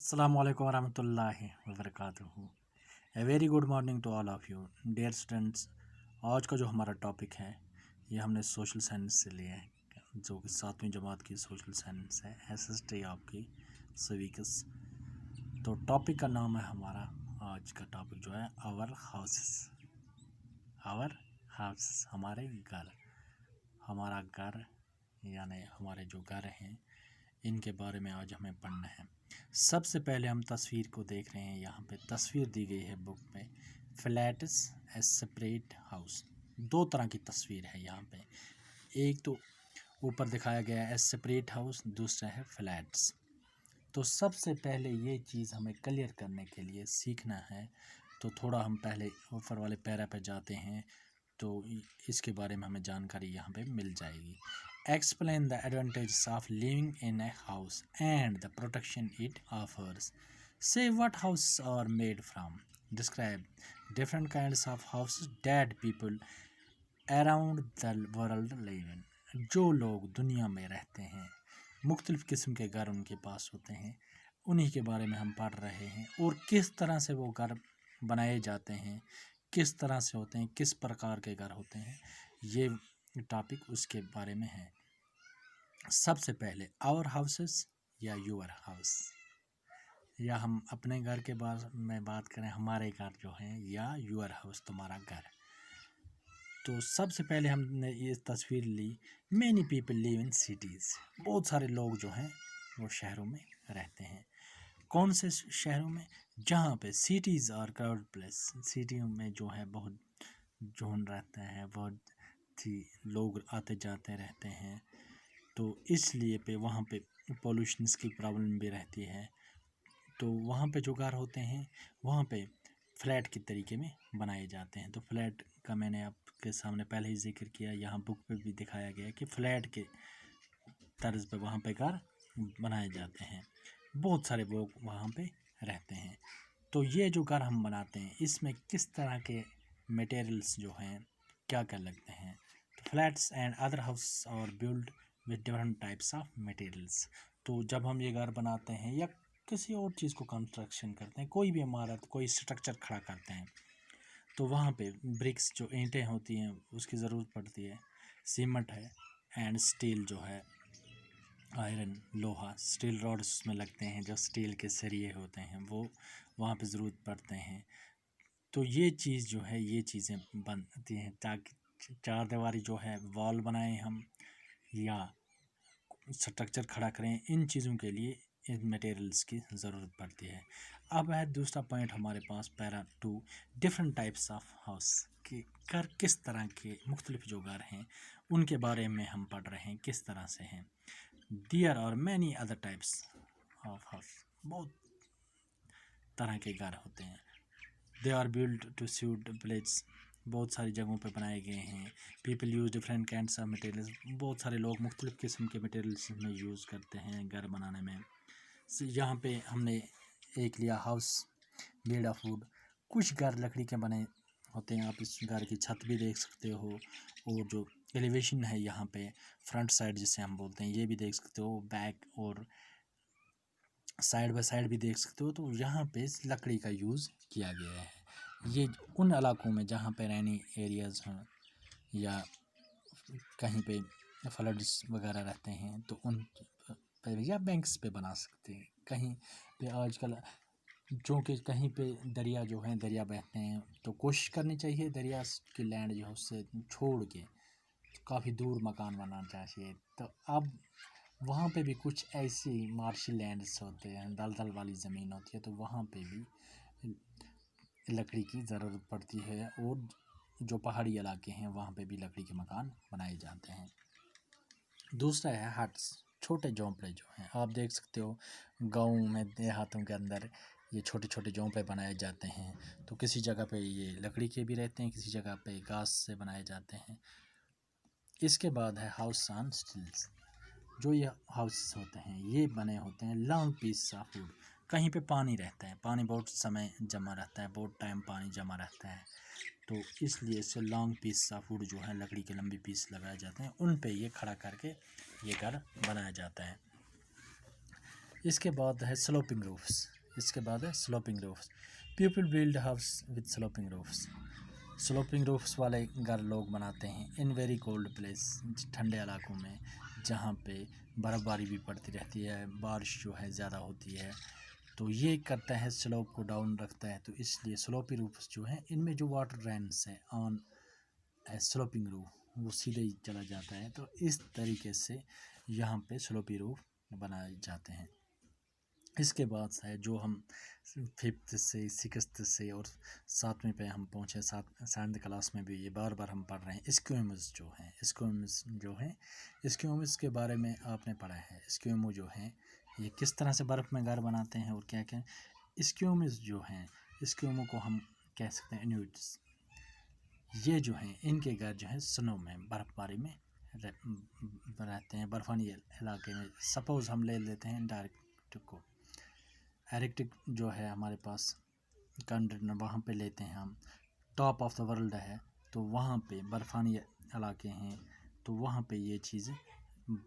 Assalamu alaikum warahmatullahi wabarakatuh। A very good morning to all of you dear students. आज का जो हमारा topic है ये हमने सोशल साइंस से लिया है, जो कि 7वीं जमात की सोशल साइंस है, एसएसटी आपकी सिविक्स। तो टॉपिक का नाम है हमारा, आज का टॉपिक जो है आवर हाउसेस। हमारे घर, हमारा घर यानी हमारे जो घर हैं इनके बारे में आज हमें पढ़ना है। सबसे पहले हम तस्वीर को देख रहे हैं, यहाँ पे तस्वीर दी गई है बुक में, फ्लैट्स ए सेपरेट हाउस। दो तरह की तस्वीर है यहाँ पे, एक तो ऊपर दिखाया गया है सेपरेट हाउस, दूसरा है फ्लैट्स। तो सबसे पहले ये चीज़ हमें क्लियर करने के लिए सीखना है, तो थोड़ा हम पहले ऊपर वाले पैरा पे जाते हैं तो इसके बारे में हमें जानकारी यहाँ पे मिल जाएगी। Explain the advantages of living in a house and the protection it offers. Say what houses are made from. Describe different kinds of houses that people around the world live in. जो लोग दुनिया में रहते हैं, मुख्तलिफ़ किस्म के घर उनके पास होते हैं, उन्हीं के बारे में हम पढ़ रहे हैं। और किस तरह से वो घर बनाए जाते हैं, किस तरह से होते हैं, किस प्रकार के घर होते हैं, ये टॉपिक उसके बारे में है। सबसे पहले आवर हाउसेस या यूअर हाउस, या हम अपने घर के बारे में बात करें, हमारे घर जो हैं, या यूअर हाउस तुम्हारा घर। तो सबसे पहले हमने ये तस्वीर ली, many people live in cities. बहुत सारे लोग जो हैं वो शहरों में रहते हैं। कौन से शहरों में? जहाँ पे सिटीज़ और क्राउड प्लेस, सिटियों में जो है बहुत झुंड रहते हैं, बहुत ही लोग आते जाते रहते हैं, तो इसलिए पे वहाँ पे पोल्यूशंस की प्रॉब्लम भी रहती है। तो वहाँ पे जो घर होते हैं वहाँ पे फ्लैट के तरीके में बनाए जाते हैं। तो फ्लैट का मैंने आपके सामने पहले ही जिक्र किया, यहाँ बुक पे भी दिखाया गया कि फ्लैट के तर्ज पे वहाँ पे घर बनाए जाते हैं। बहुत सारे लोग वहाँ पे रहते हैं। तो ये जो घर हम बनाते हैं इसमें किस तरह के मटेरियल्स जो हैं क्या क्या लगते हैं। Flats and other house are build with different types of materials. तो जब हम ये घर बनाते हैं या किसी और चीज़ को कंस्ट्रक्शन करते हैं, कोई भी इमारत, कोई स्ट्रक्चर खड़ा करते हैं, तो वहाँ पे ब्रिक्स जो ईंटें होती हैं उसकी ज़रूरत पड़ती है, सीमेंट है, एंड स्टील जो है, आयरन लोहा, स्टील रॉड्स उसमें लगते हैं, जो स्टील के सरिये होते हैं वो वहाँ पे ज़रूरत पड़ते हैं। तो ये चीज़ जो है, ये चीज़ें बनती हैं ताकि चार दीवारी जो है वॉल बनाएं हम या स्ट्रक्चर खड़ा करें, इन चीज़ों के लिए इन मटेरियल्स की ज़रूरत पड़ती है। अब है दूसरा पॉइंट हमारे पास, para 2, different types of house, कि घर किस तरह के मुख्तलिफ जो घर हैं उनके बारे में हम पढ़ रहे हैं, किस तरह से हैं। There are many other types of house, बहुत तरह के घर होते हैं। They are build to suit village, बहुत सारी जगहों पे बनाए गए हैं। People use different kinds of materials, बहुत सारे लोग मुख्तलिफ़ किस्म के मटेरियल्स में यूज़ करते हैं घर बनाने में। यहाँ पे हमने एक लिया हाउस मेड ऑफ वुड, कुछ घर लकड़ी के बने होते हैं। आप इस घर की छत भी देख सकते हो, और जो एलिवेशन है यहाँ पे फ्रंट साइड जिसे हम बोलते हैं, ये भी देख सकते हो, बैक और साइड बाय साइड भी देख सकते हो। तो यहाँ पे लकड़ी का यूज़ किया गया है। ये उन इलाकों में जहाँ पे रेनी एरियाज़ हों या कहीं पे फ्लड्स वगैरह रहते हैं, तो उन पे या बैंक्स पे बना सकते हैं। कहीं पे आजकल जो कि कहीं पे दरिया जो है, दरिया बहते हैं, तो कोशिश करनी चाहिए दरिया की लैंड जो है उससे छोड़ के काफ़ी दूर मकान बनाना चाहिए। तो अब वहाँ पे भी कुछ ऐसी मार्शी लैंड्स होते हैं, दलदल वाली ज़मीन होती है, तो वहाँ पे भी लकड़ी की ज़रूरत पड़ती है, और जो पहाड़ी इलाके हैं वहाँ पे भी लकड़ी के मकान बनाए जाते हैं। दूसरा है हट्स, छोटे झोंपड़े जो हैं, आप देख सकते हो गाँव में, देहातों के अंदर ये छोटे छोटे झोंपड़े बनाए जाते हैं। तो किसी जगह पे ये लकड़ी के भी रहते हैं, किसी जगह पे घास से बनाए जाते हैं। इसके बाद है हाउस ऑन स्टिल्स, जो ये हाउस होते हैं ये बने होते हैं लॉन्ग पीस ऑफ वुड। कहीं पे पानी रहता है, पानी बहुत समय जमा रहता है, बहुत टाइम पानी जमा रहता है, तो इसलिए इससे लॉन्ग पीस ऑफ वुड जो है, लकड़ी के लंबी पीस लगाए जाते हैं, उन पे ये खड़ा करके ये घर बनाया जाता है। इसके बाद है स्लोपिंग रूफ्स, اس کے بعد ہے sloping roofs. People build house with sloping roofs. Sloping roofs والے گھر لوگ بناتے ہیں ان ویری کولڈ پلیس، ٹھنڈے علاقوں میں جہاں پہ برف باری بھی پڑتی رہتی ہے، بارش جو ہے زیادہ ہوتی ہے. تو یہ کرتا ہے سلوپ کو ڈاؤن رکھتا ہے، تو اس لیے سلوپی روفس جو ہیں ان میں جو واٹر رینس ہے آن سلوپنگ روف وہ سیدھے ہی چلا جاتا ہے. تو اس طریقے سے یہاں پہ سلوپی روف بنائے جاتے ہیں. اس کے بعد ہے جو ہم 5th سے 6th سے اور 7ویں پہ ہم پہنچے، 7th کلاس میں بھی یہ بار بار ہم پڑھ رہے ہیں اسکیومز جو ہیں. اسکیومز جو ہیں، اسکیومز کے بارے میں آپ نے پڑھا ہے. اسکیومو جو ہیں یہ کس طرح سے برف میں گھر بناتے ہیں اور کیا کیا. اسکیومز جو ہیں، اسکیومو کو ہم کہہ سکتے ہیں انویٹس. یہ جو ہیں ان کے گھر جو ہیں سنو میں، برف باری میں رہتے ہیں، برفانی علاقے میں. سپوز ہم لے لیتے ہیں ڈائریکٹ کو، ایرکٹک جو ہے ہمارے پاس کنٹری، وہاں پہ لیتے ہیں ہم. ٹاپ آف دا ورلڈ ہے تو وہاں پہ برفانی علاقے ہیں تو وہاں پہ یہ چیزیں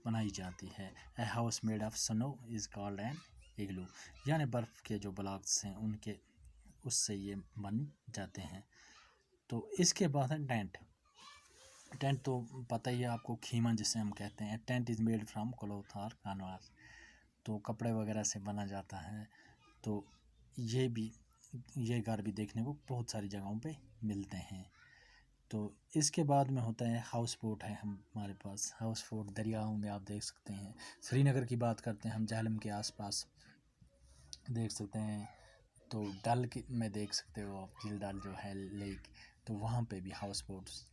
بنائی جاتی ہے. اے ہاؤس میڈ آف سنو از کالڈ این ایگلو، یعنی برف کے جو بلاکس ہیں ان کے اس سے یہ بن جاتے ہیں. تو اس کے بعد ہے ٹینٹ. ٹینٹ تو پتہ ہی ہے آپ کو، خیمہ جسے ہم کہتے ہیں. Tent is made from cloth اور کانواس، تو کپڑے وغیرہ سے بنا جاتا ہے. تو یہ گھر بھی دیکھنے کو بہت ساری جگہوں پہ ملتے ہیں. تو اس کے بعد میں ہوتا ہے ہاؤس بوٹ ہے ہمارے پاس. ہاؤس بوٹ دریاؤں میں آپ دیکھ سکتے ہیں. سری نگر کی بات کرتے ہیں ہم، جہلم کے آس پاس دیکھ سکتے ہیں. تو ڈل میں دیکھ سکتے ہو آپ، جھیل ڈل جو ہے لیک، تو وہاں پہ بھی ہاؤس بوٹس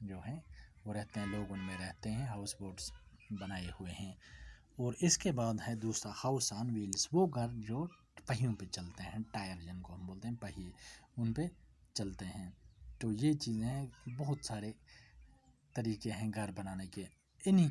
جو ہیں وہ رہتے ہیں، لوگ ان میں رہتے ہیں، ہاؤس بوٹس بنائے ہوئے ہیں. اور اس کے بعد ہے دوسرا ہاؤس آن ویلز، وہ گھر جو پہیوں پہ چلتے ہیں، ٹائر جن کو ہم بولتے ہیں پہیے، ان پہ چلتے ہیں. تو یہ چیزیں ہیں، بہت سارے طریقے ہیں گھر بنانے کے. انہی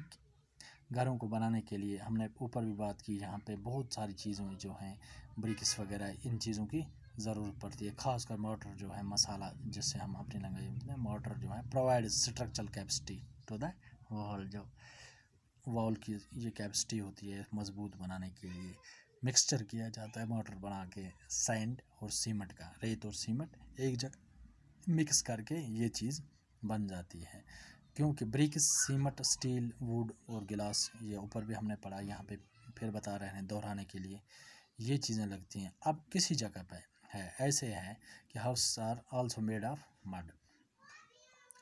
گھروں کو بنانے کے لیے ہم نے اوپر بھی بات کی، یہاں پہ بہت ساری چیزیں جو ہیں برکس وغیرہ، ان چیزوں کی ضرورت پڑتی ہے. خاص کر موٹر جو ہے، مسالہ جس سے ہم اپنی لینگویج میں موٹر جو ہے provide structural capacity to the wall. جو وال کی یہ کیپیسٹی ہوتی ہے مضبوط بنانے کے لیے مکسچر کیا جاتا ہے موٹر بنا کے، سینڈ اور سیمنٹ کا، ریت اور سیمنٹ ایک جگہ مکس کر کے یہ چیز بن جاتی ہے. کیونکہ بریکس، سیمنٹ، اسٹیل، ووڈ اور گلاس، یہ اوپر بھی ہم نے پڑھا، یہاں پہ پھر بتا رہے ہیں دہرانے کے لیے یہ چیزیں لگتی ہیں. اب کسی جگہ پہ ہے ایسے ہے کہ house are also made of mud,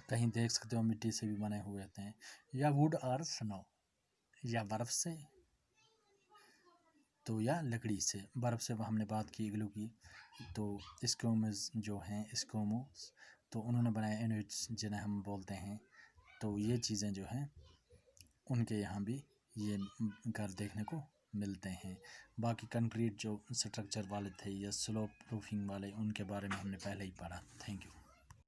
کہیں دیکھ سکتے ہو مٹی سے بھی بنے ہوئے ہوتے ہیں، یا ووڈ اور سنو، یا برف سے، تو یا لکڑی سے. برف سے ہم نے بات کی اگلو کی. تو اسکومز جو ہیں، اسکوموز تو انہوں نے بنایا انویٹس جنہیں ہم بولتے ہیں. تو یہ چیزیں جو ہیں ان کے یہاں بھی یہ گھر دیکھنے کو ملتے ہیں. باقی کنکریٹ جو اسٹرکچر والے تھے یا سلوپ پروفنگ والے، ان کے بارے میں ہم نے پہلے ہی پڑھا. Thank you.